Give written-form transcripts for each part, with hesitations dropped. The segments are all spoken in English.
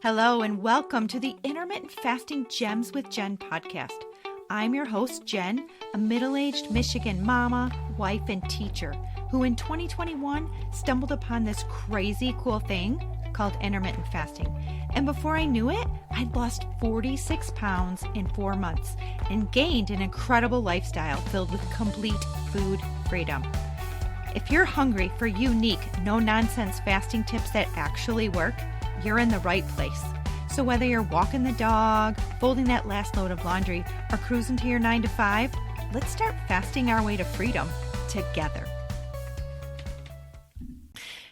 Hello and welcome to the Intermittent Fasting Gems with Jen podcast. I'm your host, Jen, a middle-aged Michigan mama, wife, and teacher who in 2021 stumbled upon this crazy cool thing called intermittent fasting. And before I knew it, I'd lost 46 pounds in 4 months and gained an incredible lifestyle filled with complete food freedom. If you're hungry for unique, no-nonsense fasting tips that actually work, you're in the right place. So whether you're walking the dog, folding that last load of laundry, or cruising to your 9 to 5, let's start fasting our way to freedom together.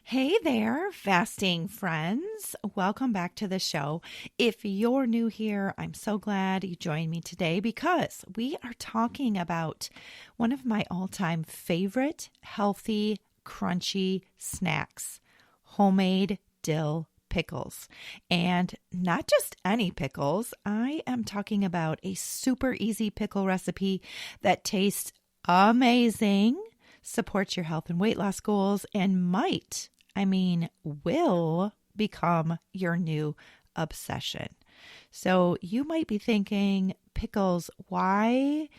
Hey there, fasting friends. Welcome back to the show. If you're new here, I'm so glad you joined me today because we are talking about one of my all-time favorite healthy, crunchy snacks, homemade dill pickles. And not just any pickles. I am talking about a super easy pickle recipe that tastes amazing, supports your health and weight loss goals, and will become your new obsession. So you might be thinking, pickles, why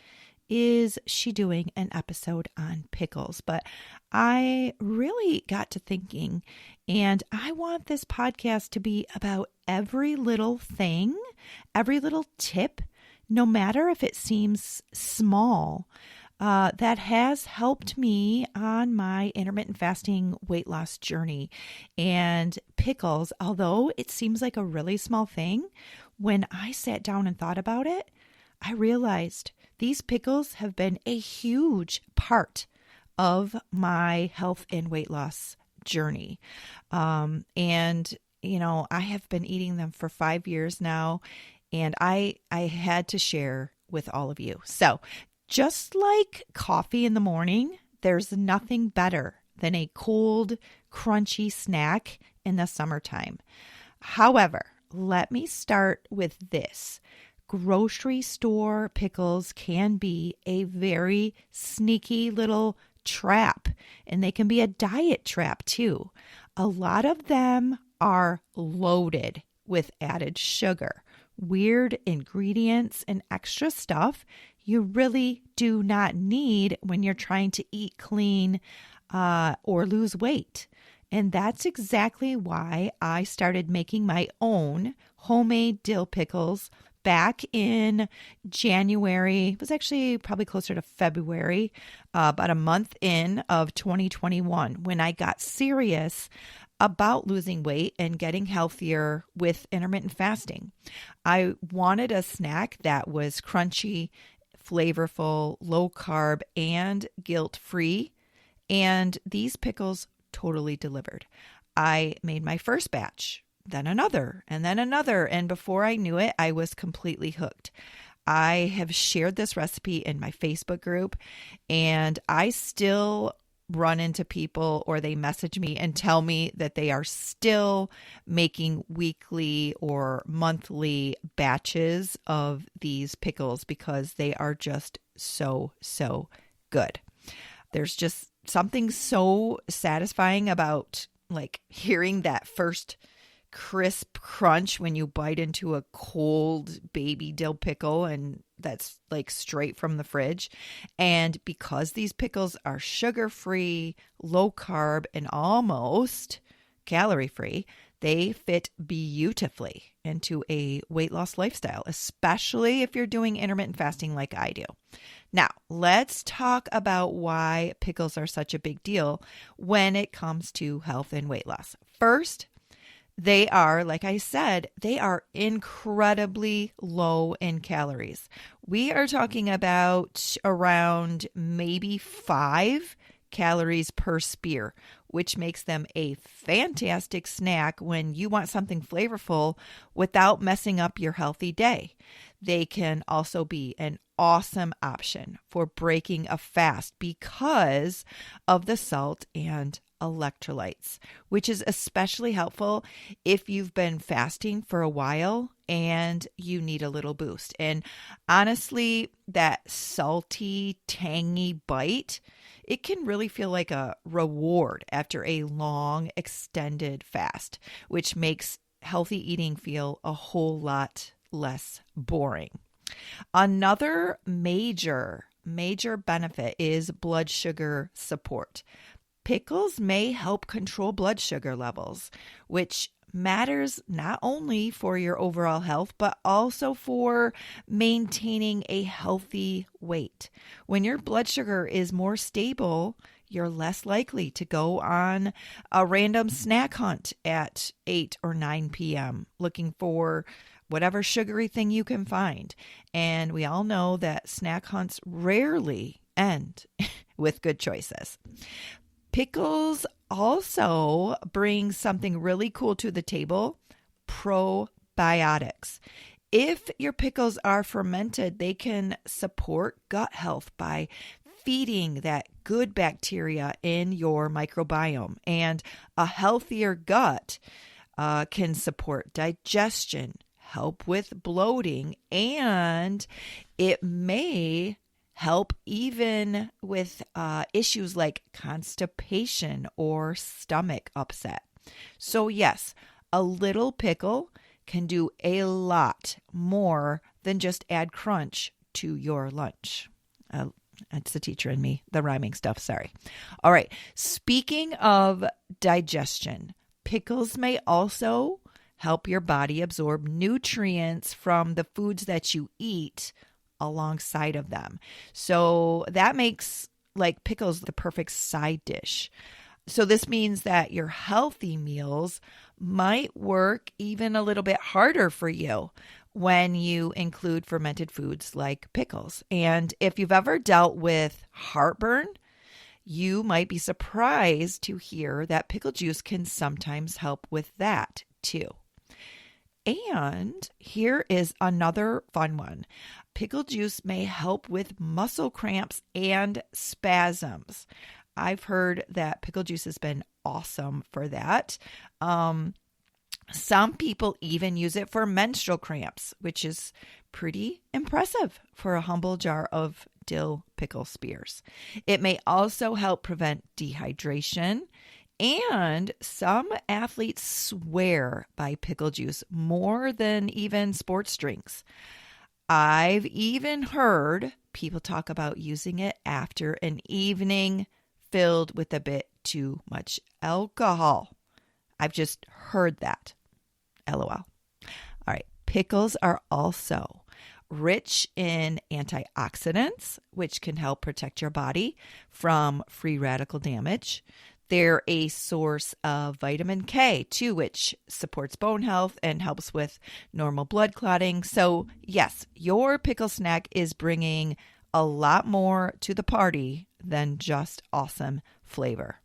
is she doing an episode on pickles? But I really got to thinking, and I want this podcast to be about every little thing, every little tip, no matter if it seems small, that has helped me on my intermittent fasting weight loss journey. And pickles, although it seems like a really small thing, when I sat down and thought about it, I realized these pickles have been a huge part of my health and weight loss journey. I have been eating them for 5 years now, and I had to share with all of you. So just like coffee in the morning, there's nothing better than a cold, crunchy snack in the summertime. However, let me start with this. Grocery store pickles can be a very sneaky little trap, and they can be a diet trap too. A lot of them are loaded with added sugar, weird ingredients, and extra stuff you really do not need when you're trying to eat clean or lose weight. And that's exactly why I started making my own homemade dill pickles back in January. It was actually probably closer to February, about a month in of 2021, when I got serious about losing weight and getting healthier with intermittent fasting. I wanted a snack that was crunchy, flavorful, low carb, and guilt-free. And these pickles totally delivered. I made my first batch, then another, and then another. And before I knew it, I was completely hooked. I have shared this recipe in my Facebook group, and I still run into people or they message me and tell me that they are still making weekly or monthly batches of these pickles because they are just so good. There's just something so satisfying about like hearing that first crisp crunch when you bite into a cold baby dill pickle, and that's like straight from the fridge. And because these pickles are sugar-free, low carb, and almost calorie-free, they fit beautifully into a weight loss lifestyle, especially if you're doing intermittent fasting like I do. Now, let's talk about why pickles are such a big deal when it comes to health and weight loss. First, they are, like I said, they are incredibly low in calories. We are talking about around maybe 5 calories per spear, which makes them a fantastic snack when you want something flavorful without messing up your healthy day. They can also be an awesome option for breaking a fast because of the salt and electrolytes, which is especially helpful if you've been fasting for a while and you need a little boost. And honestly, that salty, tangy bite, it can really feel like a reward after a long, extended fast, which makes healthy eating feel a whole lot less boring. Another major benefit is blood sugar support. Pickles may help control blood sugar levels, which matters not only for your overall health, but also for maintaining a healthy weight. When your blood sugar is more stable, you're less likely to go on a random snack hunt at 8 or 9 p.m. looking for whatever sugary thing you can find. And we all know that snack hunts rarely end with good choices. Pickles also bring something really cool to the table: probiotics. If your pickles are fermented, they can support gut health by feeding that good bacteria in your microbiome. And a healthier gut can support digestion, help with bloating, and it may help even with issues like constipation or stomach upset. So yes, a little pickle can do a lot more than just add crunch to your lunch. That's the teacher in me, the rhyming stuff, sorry. All right, speaking of digestion, pickles may also help your body absorb nutrients from the foods that you eat alongside of them. So that makes like pickles the perfect side dish. So this means that your healthy meals might work even a little bit harder for you when you include fermented foods like pickles. And if you've ever dealt with heartburn, you might be surprised to hear that pickle juice can sometimes help with that too. And here is another fun one. Pickle juice may help with muscle cramps and spasms. I've heard that pickle juice has been awesome for that. Some people even use it for menstrual cramps, which is pretty impressive for a humble jar of dill pickle spears. It may also help prevent dehydration. And some athletes swear by pickle juice more than even sports drinks. I've even heard people talk about using it after an evening filled with a bit too much alcohol. I've just heard that. LOL. All right. Pickles are also rich in antioxidants, which can help protect your body from free radical damage. They're a source of vitamin K, too, which supports bone health and helps with normal blood clotting. So, yes, your pickle snack is bringing a lot more to the party than just awesome flavor.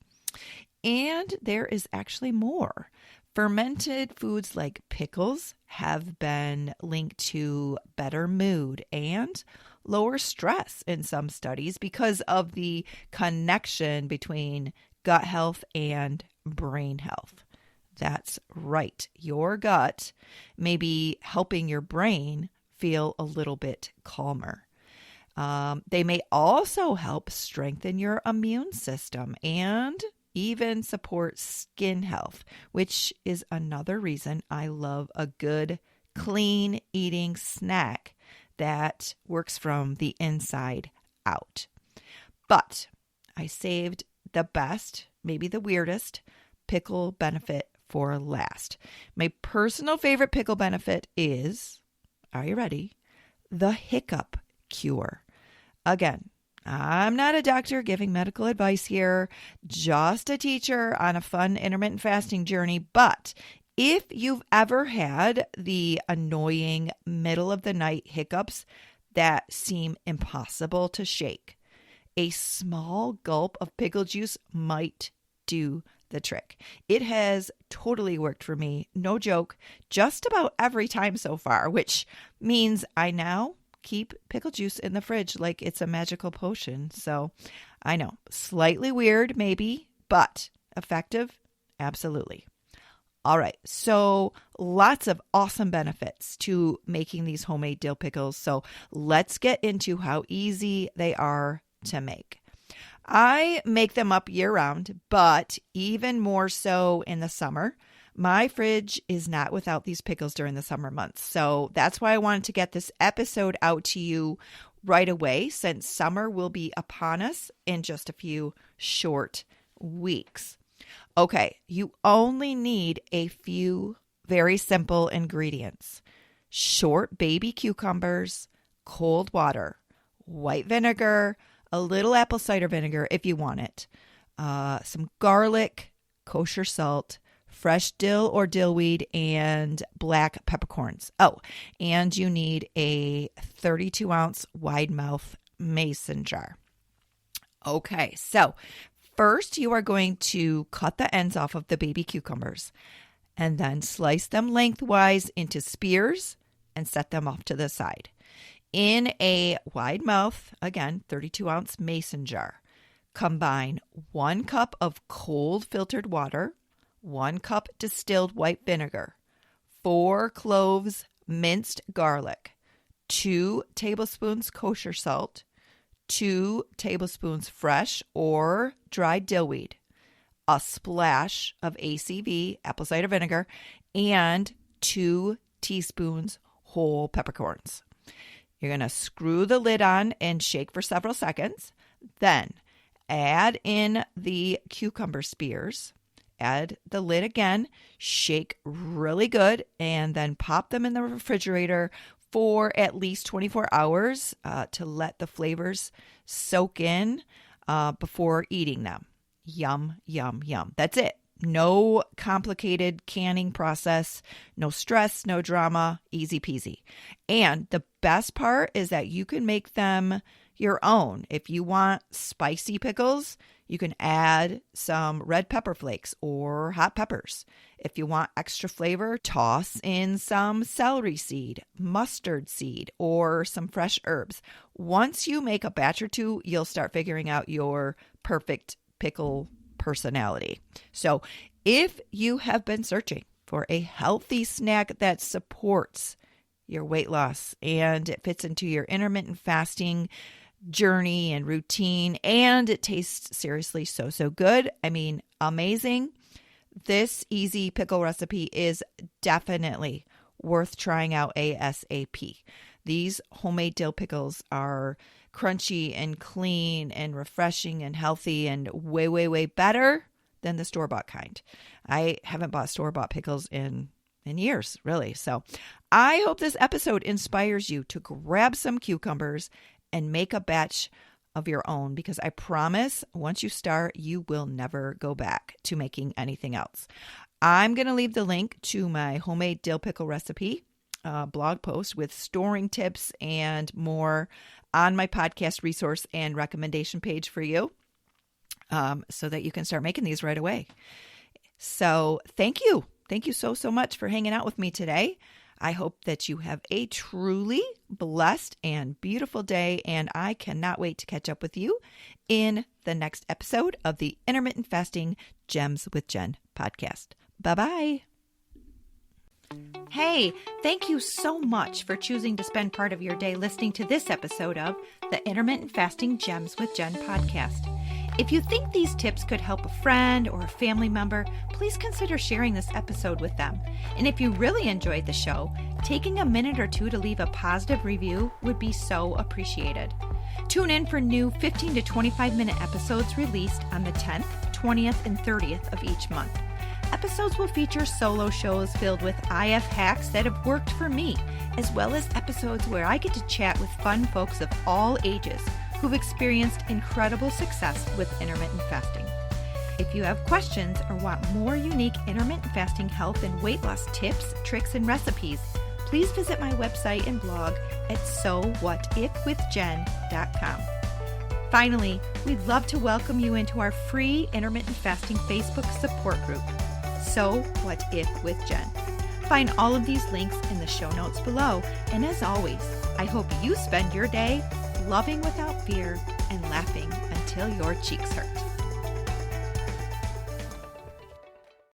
And there is actually more. Fermented foods like pickles have been linked to better mood and lower stress in some studies because of the connection between gut health and brain health. That's right. Your gut may be helping your brain feel a little bit calmer. They may also help strengthen your immune system and even support skin health, which is another reason I love a good, clean eating snack that works from the inside out. But I saved the best, maybe the weirdest, pickle benefit for last. My personal favorite pickle benefit is, are you ready? The hiccup cure. Again, I'm not a doctor giving medical advice here, just a teacher on a fun intermittent fasting journey. But if you've ever had the annoying middle of the night hiccups that seem impossible to shake, a small gulp of pickle juice might do the trick. It has totally worked for me. No joke, just about every time so far, which means I now keep pickle juice in the fridge like it's a magical potion. So I know, slightly weird maybe, but effective, absolutely. All right, so lots of awesome benefits to making these homemade dill pickles. So let's get into how easy they are to make. I make them up year round, but even more so in the summer. My fridge is not without these pickles during the summer months. So that's why I wanted to get this episode out to you right away, since summer will be upon us in just a few short weeks. Okay, you only need a few very simple ingredients: short baby cucumbers, cold water, white vinegar, a little apple cider vinegar if you want it, some garlic, kosher salt, fresh dill or dillweed, and black peppercorns. Oh, and you need a 32-ounce wide mouth mason jar. Okay, so first you are going to cut the ends off of the baby cucumbers and then slice them lengthwise into spears and set them off to the side. In a wide mouth, again, 32-ounce mason jar, combine 1 cup of cold filtered water, 1 cup distilled white vinegar, 4 cloves minced garlic, 2 tablespoons kosher salt, 2 tablespoons fresh or dried dillweed, a splash of ACV, apple cider vinegar, and 2 teaspoons whole peppercorns. You're going to screw the lid on and shake for several seconds. Then add in the cucumber spears. Add the lid again, shake really good, and then pop them in the refrigerator for at least 24 hours to let the flavors soak in before eating them. Yum, yum, yum. That's it. No complicated canning process, no stress, no drama, easy peasy. And the best part is that you can make them your own. If you want spicy pickles, you can add some red pepper flakes or hot peppers. If you want extra flavor, toss in some celery seed, mustard seed, or some fresh herbs. Once you make a batch or two, you'll start figuring out your perfect pickle personality. So if you have been searching for a healthy snack that supports your weight loss and it fits into your intermittent fasting journey and routine, and it tastes seriously so good, I mean, amazing, this easy pickle recipe is definitely worth trying out ASAP. These homemade dill pickles are crunchy and clean and refreshing and healthy and way better than the store-bought kind. I haven't bought store-bought pickles in years, really. So I hope this episode inspires you to grab some cucumbers and make a batch of your own, because I promise once you start, you will never go back to making anything else. I'm going to leave the link to my homemade dill pickle recipe blog post with storing tips and more on my podcast resource and recommendation page for you, so that you can start making these right away. So thank you. Thank you so much for hanging out with me today. I hope that you have a truly blessed and beautiful day, and I cannot wait to catch up with you in the next episode of the Intermittent Fasting Gems with Jen podcast. Bye-bye. Hey, thank you so much for choosing to spend part of your day listening to this episode of the Intermittent Fasting Gems with Jen podcast. If you think these tips could help a friend or a family member, please consider sharing this episode with them. And if you really enjoyed the show, taking a minute or two to leave a positive review would be so appreciated. Tune in for new 15 to 25-minute episodes released on the 10th, 20th, and 30th of each month. Episodes will feature solo shows filled with IF hacks that have worked for me, as well as episodes where I get to chat with fun folks of all ages who've experienced incredible success with intermittent fasting. If you have questions or want more unique intermittent fasting health and weight loss tips, tricks, and recipes, please visit my website and blog at sowhatifwithjen.com. Finally, we'd love to welcome you into our free intermittent fasting Facebook support group, So What If with Jen. Find all of these links in the show notes below. And as always, I hope you spend your day loving without fear and laughing until your cheeks hurt.